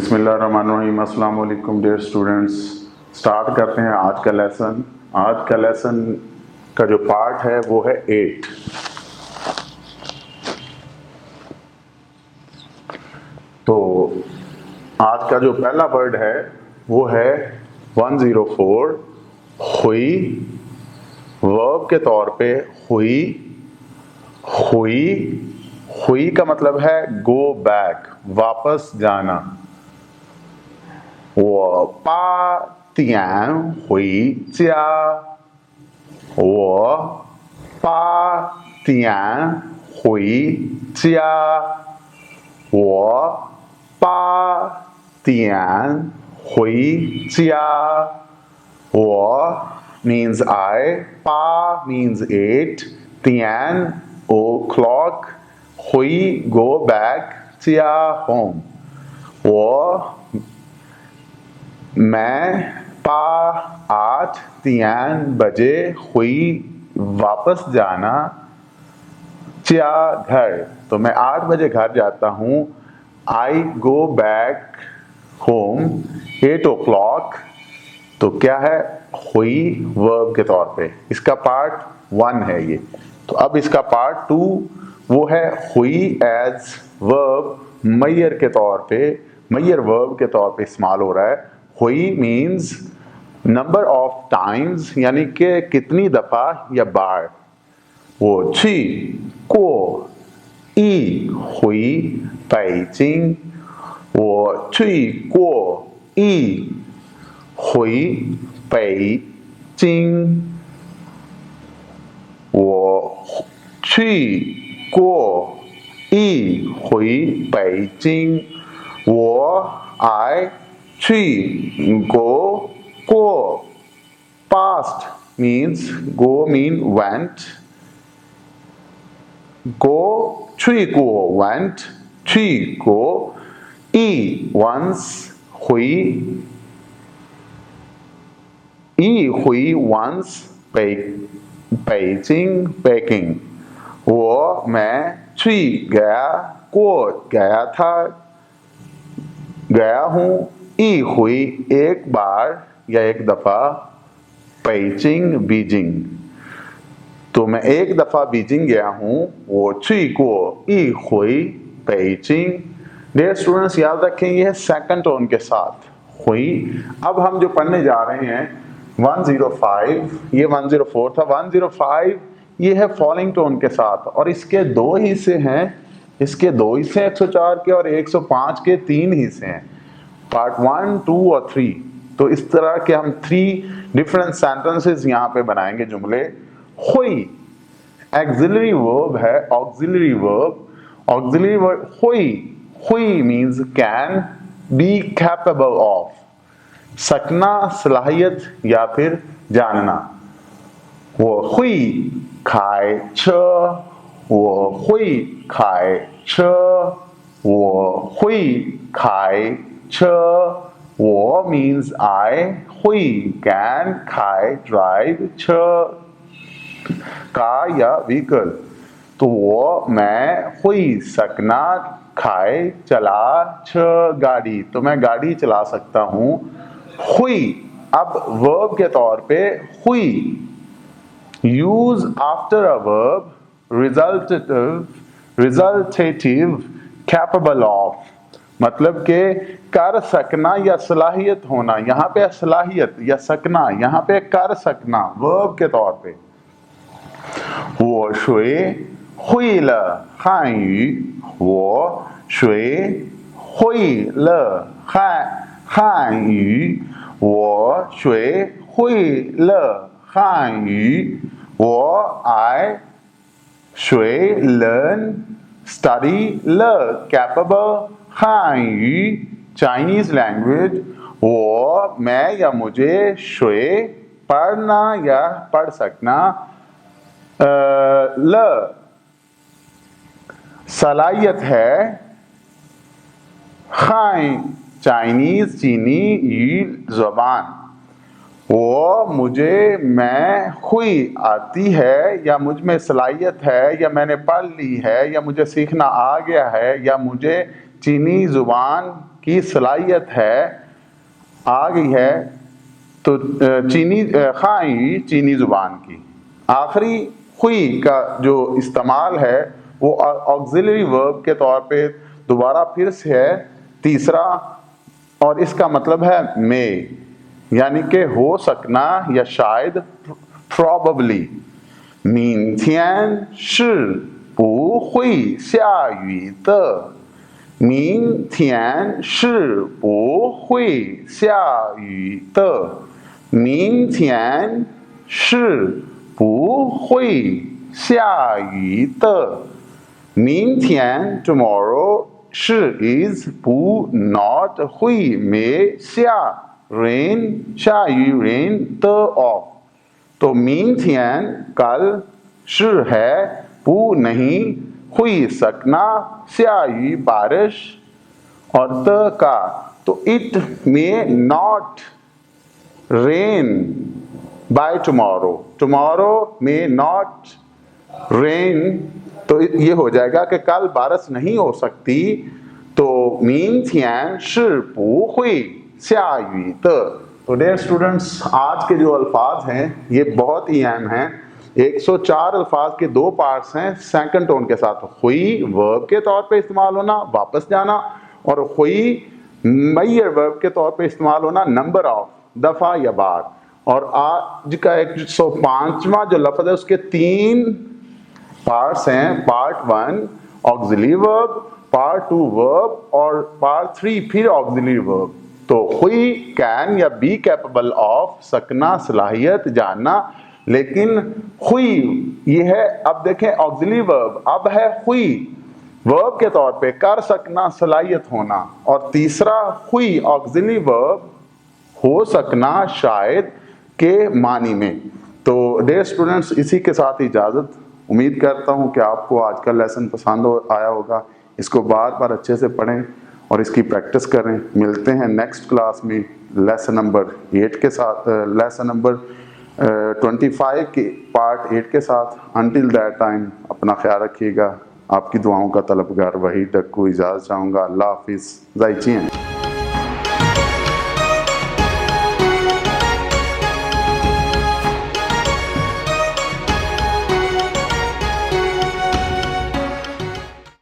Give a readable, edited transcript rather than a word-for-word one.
बिस्मिल्लाहिर्रहमानिर्रहीम। अस्सलाम वालेकुम डियर स्टूडेंट्स। स्टार्ट करते हैं आज का लेसन। आज का लेसन का जो पार्ट है वो है 8। तो आज का जो पहला वर्ड है वो है 104 हुई। वर्ब के तौर पे हुई। हुई हुई का मतलब है गो बैक, वापस जाना। 我8点回家。我8点回家。我8点回家。我 means I, 8 means 8, 点 o'clock, 回 go back, 家 home. मैं 8 बजे हुई वापस जाना। च्या घर, तो मैं 8 बजे घर जाता हूँ। आई गो बैक होम 8 o'clock। तो क्या है? हुई वर्ब के तौर पे। इसका पार्ट 1 है ये। तो अब इसका पार्ट 2 वो है हुई एज वर्ब मैयर के तौर पे, मैयर वर्ब के तौर पे इस्तेमाल हो रहा है। हुई मीन्स नंबर ऑफ टाइम्स, यानी कि कितनी दफा या बार। वो छी को ई हुई पेइजिंग। वो छी को ई हुई पेइजिंग। वो छी को ई हुई पेइजिंग। वो आई छी go को past means go mean went, go छी को went, छी को ई once हुई, ई हुई once पेइजिंग पेकिंग। वो मैं छी गया, को गया था, गया हूँ। ई हुई एक बार या एक दफा, पेइजिंग बीजिंग। तो मैं एक दफा बीजिंग गया हूँ। वो छी को ई हुई पेइजिंग। डियर स्टूडेंट्स, याद रखें ये है सेकंड टोन के साथ हुई। अब हम जो पढ़ने जा रहे हैं 105, ये 104 था। 105 ये है फॉलिंग टोन के साथ, और इसके दो हिस्से हैं। इसके दो हिस्से 104 के और 105 के 3 हिस्से हैं, पार्ट 1, 2 और 3। तो इस तरह के हम 3 डिफरेंट सेंटेंसेस यहाँ पे बनाएंगे, जुमले। हुई एक्सिलरी वर्ब है, ऑक्सिलरी वर्ब। ऑक्सिलरी वर्ब हुई, हुई means can be capable of, सकना, सलाहियत या फिर जानना। वो हुई खाए छ, वो हुई खाए छ, वो हुई खाए छ। वो means I, हुई can, खाए drive, छ कार या व्हीकल। तो वो मैं हुई सकना खाए चला छ गाड़ी, तो मैं गाड़ी चला सकता हूँ। हुई अब वर्ब के तौर पे हुई use after a verb, resultative, capable of, मतलब के कर सकना या सलाहियत होना। यहाँ पे सलाहियत या सकना, यहाँ पे कर सकना वर्ब के तौर पे। 我学会了汉语，我学会了汉语，我学会了汉语，我 I 学 learn study 了 capable 汉语 Chinese language। वो मैं या मुझे श्वे पढ़ना या पढ़ सकना, ल सलाहियत है, खाई चाइनीज चीनी, यी ज़बान। वो मुझे मैं हुई आती है या मुझ में सलाहियत है या मैंने पढ़ ली है या मुझे सीखना आ गया है या मुझे चीनी ज़ुबान की सलाहियत है आ गई है तो चीनी खाई चीनी ज़ुबान की। आखिरी हुई का जो इस्तेमाल है वो ऑक्सिलरी वर्ब के तौर पे दोबारा फिर से है, तीसरा, और इसका मतलब है मे, यानी कि हो सकना या शायद, probably. 明天是不会下雨的。明天是不会下雨的。明天是不会下雨的。明天 tomorrow 是 is 不 not 会 may 下 rain 下雨 rain 的 of। तो 明天 कल 是 है 不 नहीं 会 सकना 下雨 बारिश और त का तो it may not rain by tomorrow। tomorrow may not rain तो ये हो जाएगा कि कल बारिश नहीं हो सकती। तो 明天是不会下雨的। तो डियर स्टूडेंट्स, आज के जो अल्फाज हैं ये बहुत ही अहम हैं। 104 अल्फाज के दो पार्ट्स हैं सेकंड टोन के साथ। हुई वर्ब के तौर पे इस्तेमाल होना वापस जाना, और हुई मय्यर वर्ब के तौर पे इस्तेमाल होना नंबर ऑफ दफ़ा या बार। और आज का 105वां जो लफ्ज़ है उसके 3 पार्ट्स हैं। Part 1 auxiliary verb, part 2 verb और पार्ट 3 फिर ऑक्सिलरी वर्ब। तो हुई कैन या बी कैपेबल ऑफ सकना, सलाहियत, जानना, लेकिन हुई ये है। अब देखें ऑक्सिलरी वर्ब अब है हुई वर्ब के तौर पे कर सकना, सलाहियत होना, और तीसरा हुई ऑक्सिलरी वर्ब हो सकना शायद के मानी में। तो डियर स्टूडेंट्स, इसी के साथ इजाज़त। उम्मीद करता हूँ कि आपको आज का लेसन पसंद आया होगा। इसको बार बार अच्छे से पढ़ें और इसकी प्रैक्टिस करें। मिलते हैं नेक्स्ट क्लास में लेसन नंबर 8 के साथ, लेसन नंबर 25 के पार्ट 8 के साथ। अनटिल दैट टाइम अपना ख्याल रखिएगा। आपकी दुआओं का तलबगार वही डक्कू इजाज़त चाहूँगा। अल्लाह हाफिज़। ज़ाइचियन।